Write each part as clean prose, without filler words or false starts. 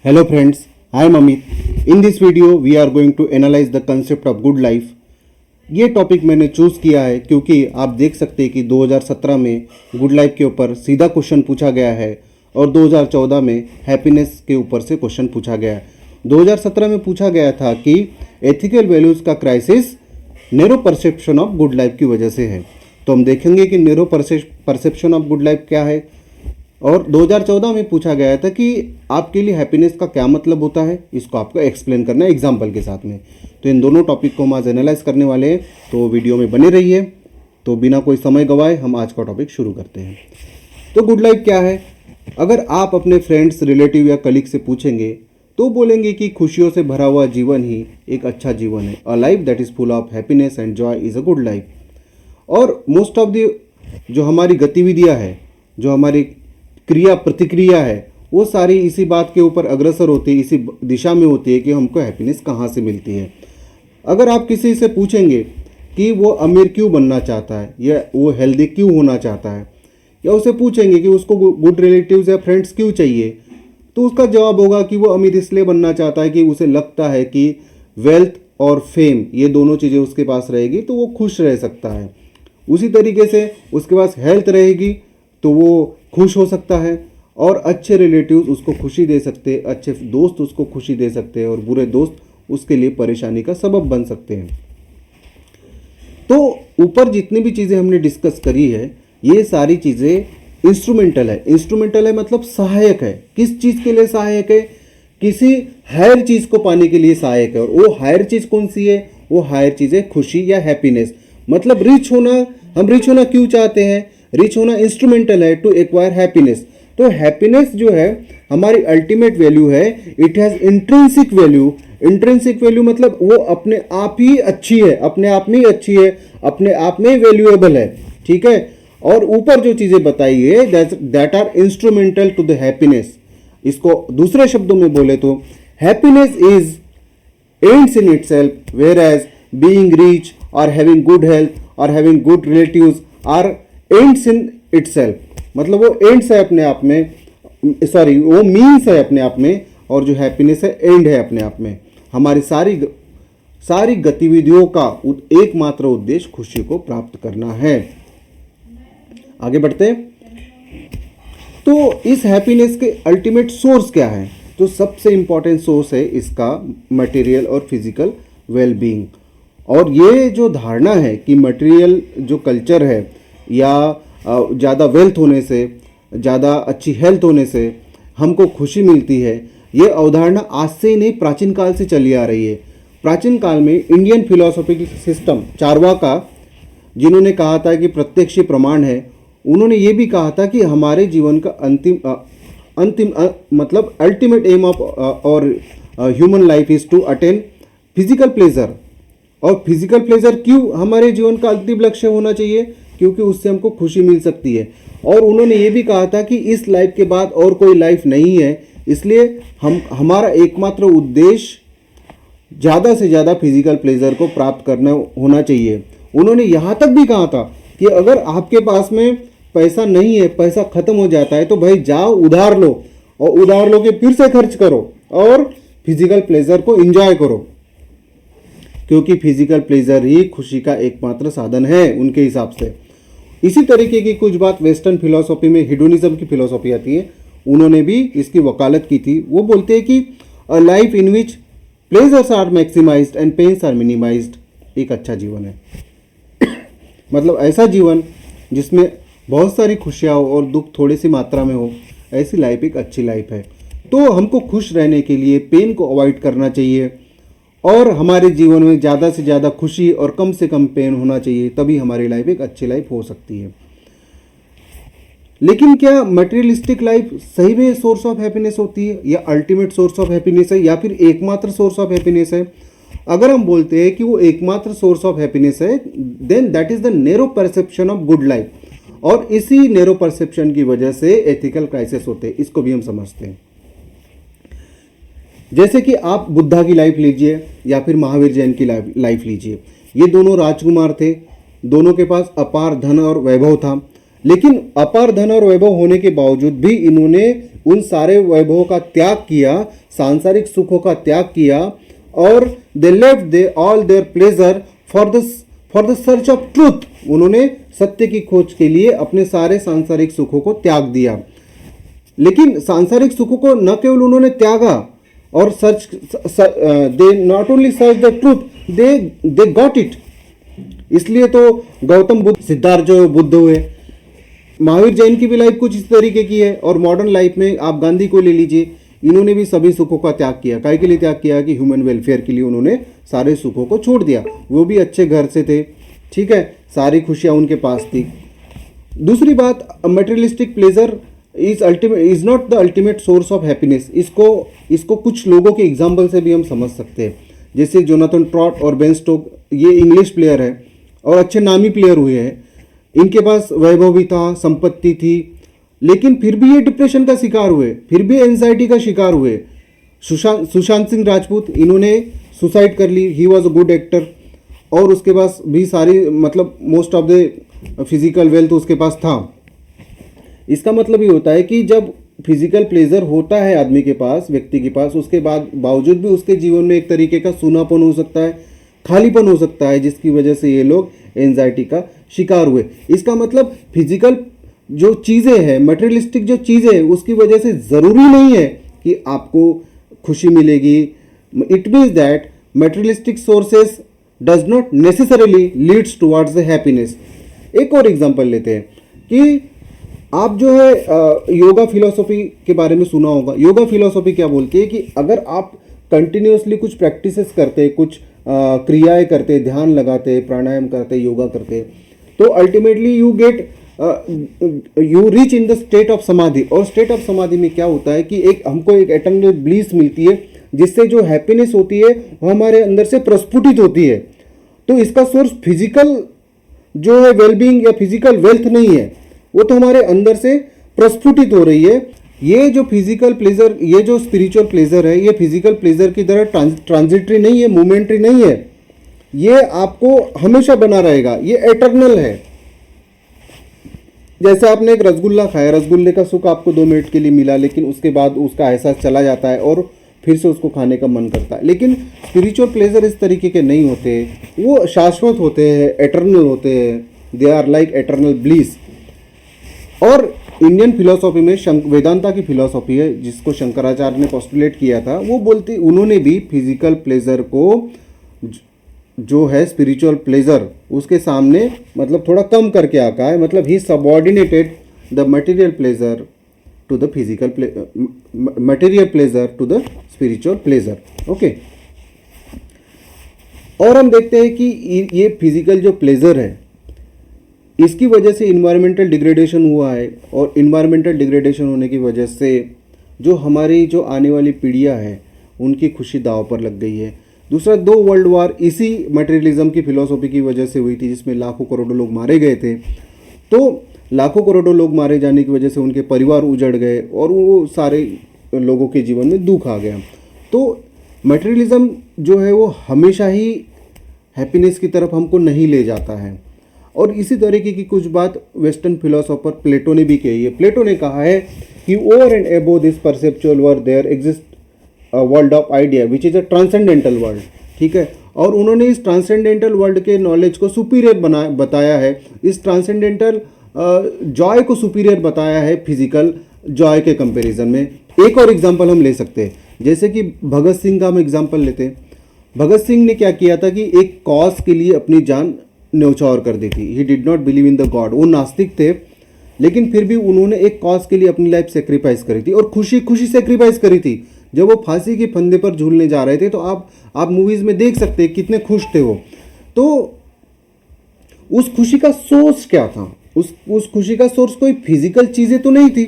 Hello friends, I am Amit. In this video we are going to analyze the concept of good life. ये topic मैंने choose किया है क्योंकि आप देख सकते हैं कि 2017 में गुड लाइफ के ऊपर सीधा क्वेश्चन पूछा गया है और 2014 में हैप्पीनेस के ऊपर से क्वेश्चन पूछा गया है। 2017 में पूछा गया था कि एथिकल वैल्यूज़ का crisis narrow perception of good life की वजह से है। तो हम देखेंगे कि narrow perception of good life क्या है। और 2014 में पूछा गया था कि आपके लिए हैप्पीनेस का क्या मतलब होता है, इसको आपको एक्सप्लेन करना है एग्जाम्पल के साथ में। तो इन दोनों टॉपिक को हम आज एनालाइज करने वाले हैं, तो वीडियो में बने रहिए। तो बिना कोई समय गवाए हम आज का टॉपिक शुरू करते हैं। तो गुड लाइफ क्या है? अगर आप अपने फ्रेंड्स, रिलेटिव या कलीग से पूछेंगे तो बोलेंगे कि खुशियों से भरा हुआ जीवन ही एक अच्छा जीवन है। A life that is full of happiness and Joy is a good life. और मोस्ट ऑफ द जो हमारी गतिविधियाँ है, जो हमारी क्रिया प्रतिक्रिया है, वो सारी इसी बात के ऊपर अग्रसर होती है, इसी दिशा में होती है कि हमको हैप्पीनेस कहाँ से मिलती है। अगर आप किसी से पूछेंगे कि वो अमीर क्यों बनना चाहता है या वो हेल्दी क्यों होना चाहता है, या उसे पूछेंगे कि उसको गुड रिलेटिव्स या फ्रेंड्स क्यों चाहिए, तो उसका जवाब होगा कि वो अमीर इसलिए बनना चाहता है कि उसे लगता है कि वेल्थ और फेम ये दोनों चीज़ें उसके पास रहेगी तो वो खुश रह सकता है। उसी तरीके से उसके पास हेल्थ रहेगी तो वो खुश हो सकता है, और अच्छे रिलेटिव्स उसको खुशी दे सकते हैं, अच्छे दोस्त उसको खुशी दे सकते हैं, और बुरे दोस्त उसके लिए परेशानी का सबब बन सकते हैं। तो ऊपर जितनी भी चीज़ें हमने डिस्कस करी है, ये सारी चीज़ें इंस्ट्रूमेंटल है। इंस्ट्रूमेंटल है मतलब सहायक है। किस चीज़ के लिए सहायक है? किसी हायर चीज़ को पाने के लिए सहायक है। और वो हायर चीज़ कौन सी है? वो हायर चीज़ है खुशी या हैप्पीनेस। मतलब रिच होना, हम रिच होना क्यों चाहते हैं? रिच होना इंस्ट्रूमेंटल है टू एक्वायर हैप्पीनेस। तो हैप्पीनेस जो है हमारी अल्टीमेट वैल्यू है। It has intrinsic value. Intrinsic value मतलब वो अपने आप ही अच्छी है, अपने आप में ही अच्छी है, अपने आप में वैल्यूएबल है। ठीक है। और ऊपर जो चीज़ें बताई है that are instrumental to the happiness. इसको दूसरे शब्दों में बोले तो happiness is ends in itself, whereas being rich और हैविंग गुड हेल्थ और having good relatives are ends in itself. मतलब वो एंड्स है अपने आप में, सॉरी वो मीन्स है अपने आप में, और जो हैप्पीनेस है एंड है अपने आप में। हमारी सारी गतिविधियों का एकमात्र उद्देश्य खुशी को प्राप्त करना है। आगे बढ़ते हैं। तो इस हैप्पीनेस के अल्टीमेट सोर्स क्या है? तो सबसे इंपॉर्टेंट सोर्स है इसका मटेरियल और फिजिकल वेलबींग। और ये जो धारणा है कि मटेरियल जो कल्चर है या ज़्यादा वेल्थ होने से, ज़्यादा अच्छी हेल्थ होने से हमको खुशी मिलती है, ये अवधारणा आज से ही नहीं प्राचीन काल से चली आ रही है। प्राचीन काल में इंडियन फिलोसॉफिकल सिस्टम चारवाका, जिन्होंने कहा था कि प्रत्यक्ष प्रमाण है, उन्होंने ये भी कहा था कि हमारे जीवन का अंतिम मतलब अल्टीमेट एम ऑफ और human life is to attain physical pleasure. और फिजिकल प्लेजर क्यों हमारे जीवन का अंतिम लक्ष्य होना चाहिए? क्योंकि उससे हमको खुशी मिल सकती है। और उन्होंने ये भी कहा था कि इस लाइफ के बाद और कोई लाइफ नहीं है, इसलिए हमारा एकमात्र उद्देश्य ज़्यादा से ज़्यादा फिजिकल प्लेजर को प्राप्त करना होना चाहिए। उन्होंने यहाँ तक भी कहा था कि अगर आपके पास में पैसा नहीं है, पैसा खत्म हो जाता है, तो भाई जाओ उधार लो, और उधार लो के फिर से खर्च करो और फिजिकल प्लेजर को एंजॉय करो, क्योंकि फिजिकल प्लेजर ही खुशी का एकमात्र साधन है उनके हिसाब से। इसी तरीके की कुछ बात वेस्टर्न फिलॉसफी में हेडोनिज्म की फिलॉसफी आती है, उन्होंने भी इसकी वकालत की थी। वो बोलते हैं कि a life in which pleasures are maximised and pains are minimised एक अच्छा जीवन है। मतलब ऐसा जीवन जिसमें बहुत सारी खुशियाँ हो और दुख थोड़ी सी मात्रा में हो, ऐसी लाइफ एक अच्छी लाइफ है। तो हमको खुश रहने के लिए पेन को अवॉइड करना चाहिए, और हमारे जीवन में ज़्यादा से ज़्यादा खुशी और कम से कम पेन होना चाहिए, तभी हमारी लाइफ एक अच्छी लाइफ हो सकती है। लेकिन क्या मटेरियलिस्टिक लाइफ सही में सोर्स ऑफ हैप्पीनेस होती है, या अल्टीमेट सोर्स ऑफ हैप्पीनेस है, या फिर एकमात्र सोर्स ऑफ हैप्पीनेस है? अगर हम बोलते हैं कि वो एकमात्र सोर्स ऑफ हैप्पीनेस है, then that is the narrow perception of good life. और इसी नैरो परसेप्शन की वजह से एथिकल क्राइसिस होते हैं, इसको भी हम समझते हैं। जैसे कि आप बुद्धा की लाइफ लीजिए या फिर महावीर जैन की लाइफ लीजिए। ये दोनों राजकुमार थे, दोनों के पास अपार धन और वैभव था, लेकिन अपार धन और वैभव होने के बावजूद भी इन्होंने उन सारे वैभवों का त्याग किया, सांसारिक सुखों का त्याग किया, और they left they all there pleasure for the search of truth. उन्होंने सत्य की खोज के लिए अपने सारे सांसारिक सुखों को त्याग दिया। लेकिन सांसारिक सुखों को न केवल उन्होंने त्यागा और search, they not only search the truth, they got it. इसलिए तो गौतम बुद्ध, सिद्धार्थ जो बुद्ध हुए, महावीर जैन की भी लाइफ कुछ इस तरीके की है। और मॉडर्न लाइफ में आप गांधी को ले लीजिए, इन्होंने भी सभी सुखों का त्याग किया। काय के लिए त्याग किया? कि ह्यूमन वेलफेयर के लिए उन्होंने सारे सुखों को छोड़ दिया। वो भी अच्छे घर से थे, ठीक है, सारी खुशियां उनके पास थी। दूसरी बात, materialistic pleasure is not the ultimate source of happiness. इसको कुछ लोगों के एग्जाम्पल से भी हम समझ सकते हैं, जैसे जोनाथन ट्रॉट और बेन स्टोक। ये इंग्लिश प्लेयर है और अच्छे नामी प्लेयर हुए हैं। इनके पास वैभव भी था, संपत्ति थी, लेकिन फिर भी ये डिप्रेशन का शिकार हुए, फिर भी एंजाइटी का शिकार हुए। सुशांत सिंह राजपूत, इन्होंने सुसाइड कर ली। He was a good actor और उसके पास भी सारी, मतलब most of the physical wealth उसके पास था। इसका मतलब ये होता है कि जब फिजिकल प्लेजर होता है आदमी के पास, व्यक्ति के पास, उसके बावजूद भी उसके जीवन में एक तरीके का सूनापन हो सकता है, खालीपन हो सकता है, जिसकी वजह से ये लोग एंजाइटी का शिकार हुए। इसका मतलब फिजिकल जो चीज़ें हैं, मटेरियलिस्टिक जो चीज़ें हैं, उसकी वजह से ज़रूरी नहीं है कि आपको खुशी मिलेगी। It means that materialistic sources does not necessarily leads towards the happiness. एक और एग्जांपल लेते हैं कि आप जो है योगा फिलॉसफी के बारे में सुना होगा। योगा फिलॉसफी क्या बोलती है कि अगर आप कंटिन्यूसली कुछ प्रैक्टिसेस करते, कुछ क्रियाएं करते, ध्यान लगाते, प्राणायाम करते, योगा करते, तो ultimately you reach in the state of समाधि। और स्टेट ऑफ समाधि में क्या होता है कि हमको एक एटर्नल ब्लिस मिलती है, जिससे जो हैप्पीनेस होती है वो हमारे अंदर से प्रस्फुटित होती है। तो इसका सोर्स फिजिकल जो है वेलबींग या फिजिकल वेल्थ नहीं है, वो तो हमारे अंदर से प्रस्फुटित हो रही है। ये जो फिजिकल प्लेजर, ये जो स्पिरिचुअल प्लेजर है, ये फिजिकल प्लेजर की तरह ट्रांजिटरी नहीं है, मोमेंटरी नहीं है। ये आपको हमेशा बना रहेगा, ये एटर्नल है। जैसे आपने एक रसगुल्ला खाया, रसगुल्ले का सुख आपको 2 मिनट के लिए मिला, लेकिन उसके बाद उसका एहसास चला जाता है और फिर से उसको खाने का मन करता है। लेकिन स्पिरिचुअल प्लेजर इस तरीके के नहीं होते, वो शाश्वत होते हैं, एटर्नल होते हैं। They are like eternal bliss. और इंडियन फिलोसॉफी में वेदांता की फिलोसॉफी है, जिसको शंकराचार्य ने पोस्टुलेट किया था, वो बोलती, उन्होंने भी फिजिकल प्लेजर को जो है स्पिरिचुअल प्लेजर उसके सामने मतलब थोड़ा कम करके आका है। मतलब he subordinated the material pleasure to the material pleasure to the spiritual pleasure. Okay, और हम देखते हैं कि ये फिजिकल जो प्लेजर है, इसकी वजह से इन्वायरमेंटल डिग्रेडेशन हुआ है, और इन्वायरमेंटल डिग्रेडेशन होने की वजह से जो हमारी जो आने वाली पीढ़ियां हैं उनकी खुशी दांव पर लग गई है। दूसरा, 2 वर्ल्ड वार इसी मटेरियलिज्म की फिलॉसफी की वजह से हुई थी, जिसमें लाखों करोड़ों लोग मारे गए थे। तो लाखों करोड़ों लोग मारे जाने की वजह से उनके परिवार उजड़ गए और वो सारे लोगों के जीवन में दुख आ गया। तो मटेरियलिज्म जो है वो हमेशा ही हैप्पीनेस की तरफ हमको नहीं ले जाता है। और इसी तरीके की कुछ बात वेस्टर्न फिलोसोफर प्लेटो ने भी कही है। प्लेटो ने कहा है कि over and above this perceptual world there exist world of idea which is a transcendental world. ठीक है, और उन्होंने इस ट्रांसेंडेंटल वर्ल्ड के नॉलेज को सुपीरियर बताया है, इस ट्रांसेंडेंटल जॉय को सुपीरियर बताया है फिजिकल जॉय के कंपैरिजन में। एक और एग्जांपल हम ले सकते हैं, जैसे कि भगत सिंह का हम एग्जांपल लेते हैं। भगत सिंह ने क्या किया था कि एक कॉज के लिए अपनी जान न्यौछावर कर दी थी। He did not believe in the God. वो नास्तिक थे, लेकिन फिर भी उन्होंने एक कॉज के लिए अपनी लाइफ सेक्रीफाइस करी थी, और खुशी खुशी सेक्रीफाइस करी थी। जब वो फांसी के फंदे पर झूलने जा रहे थे, तो आप मूवीज में देख सकते हैं कितने खुश थे वो। तो उस खुशी का सोर्स क्या था? उस खुशी का सोर्स कोई फिजिकल चीजें तो नहीं थी।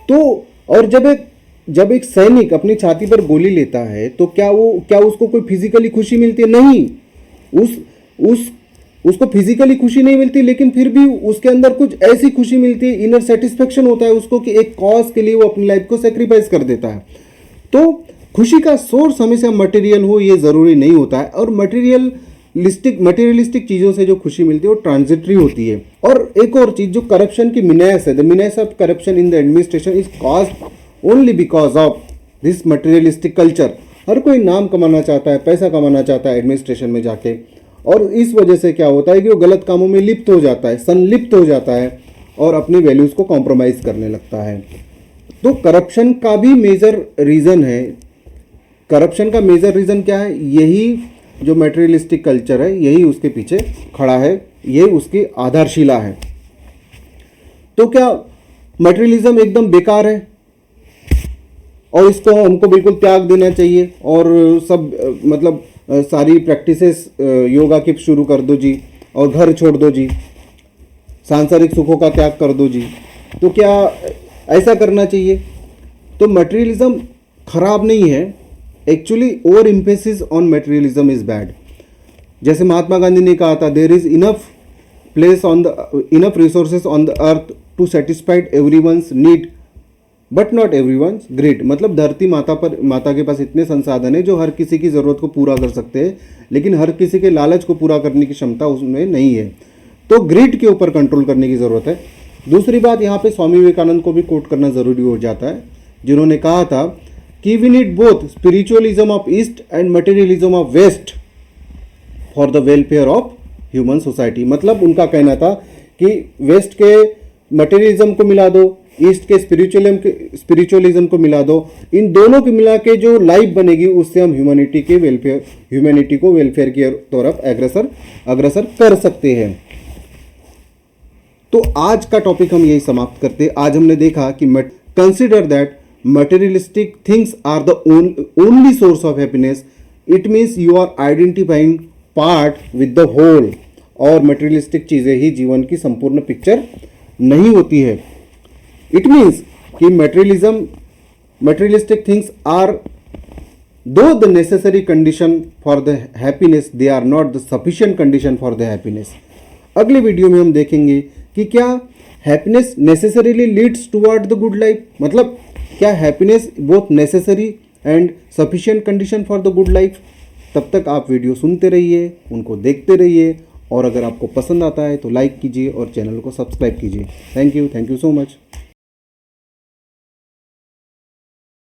तो और जब एक सैनिक अपनी छाती पर गोली लेता है, तो क्या उसको कोई फिजिकली खुशी मिलती है? नहीं, उसको फिजिकली खुशी नहीं मिलती, लेकिन फिर भी उसके अंदर कुछ ऐसी खुशी मिलती है, इनर सेटिस्फेक्शन होता है उसको कि एक कॉज के लिए वो अपनी लाइफ को सेक्रीफाइस कर देता है। तो खुशी का सोर्स हमेशा मटेरियल हो ये ज़रूरी नहीं होता है। और मटेरियल मटेरियलिस्टिक चीज़ों से जो खुशी मिलती है वो ट्रांजिटरी होती है। और एक और चीज़ जो करप्शन की मिनेस है, the menace of corruption in the administration is caused only because of this materialistic culture. हर कोई नाम कमाना चाहता है, पैसा कमाना चाहता है एडमिनिस्ट्रेशन में जाके, और इस वजह से क्या होता है कि वो गलत कामों में लिप्त हो जाता है, संलिप्त हो जाता है और अपनी वैल्यूज़ को कॉम्प्रोमाइज़ करने लगता है। तो करप्शन का भी मेजर रीज़न है। करप्शन का मेजर रीज़न क्या है? यही जो मटेरियलिस्टिक कल्चर है, यही उसके पीछे खड़ा है, यही उसकी आधारशिला है। तो क्या मटेरियलिज्म एकदम बेकार है और इसको हमको बिल्कुल त्याग देना चाहिए और सब मतलब सारी प्रैक्टिसेस योगा की शुरू कर दो जी और घर छोड़ दो जी, सांसारिक सुखों का त्याग कर दो जी? तो क्या ऐसा करना चाहिए? तो मटेरियलिज्म खराब नहीं है, actually over emphasis on materialism is bad. जैसे महात्मा गांधी ने कहा था, there is enough place on the enough resources on the earth to satisfied everyone's need but not everyone's greed. मतलब धरती माता के पास इतने संसाधन है जो हर किसी की ज़रूरत को पूरा कर सकते हैं, लेकिन हर किसी के लालच को पूरा करने की क्षमता उसमें नहीं है। तो ग्रिड के ऊपर कंट्रोल करने की ज़रूरत है। दूसरी बात, यहाँ पे स्वामी विवेकानंद को भी कोट करना ज़रूरी हो जाता है, जिन्होंने कहा था कि we need both spiritualism of east and materialism of west for the welfare of human society. मतलब उनका कहना था कि वेस्ट के मटेरियलिज्म को मिला दो, ईस्ट के स्पिरिचुअलिज्म को मिला दो, इन दोनों को मिला के जो लाइफ बनेगी उससे हम ह्यूमैनिटी को वेलफेयर की तरफ अग्रसर कर सकते हैं। तो आज का टॉपिक हम यही समाप्त करते हैं। आज हमने देखा कि consider that materialistic things are the only source of happiness. It means you are identifying part with the whole, और मटेरियलिस्टिक चीज़ें ही जीवन की संपूर्ण पिक्चर नहीं होती है। इट मीन्स कि materialistic things are do the necessary condition for the happiness, they are not the sufficient condition for the happiness. अगले वीडियो में हम देखेंगे कि क्या happiness necessarily leads toward the good life. मतलब क्या happiness both necessary and sufficient condition for the good life. तब तक आप वीडियो सुनते रहिए, उनको देखते रहिए, और अगर आपको पसंद आता है तो लाइक कीजिए और चैनल को सब्सक्राइब कीजिए। Thank you so much.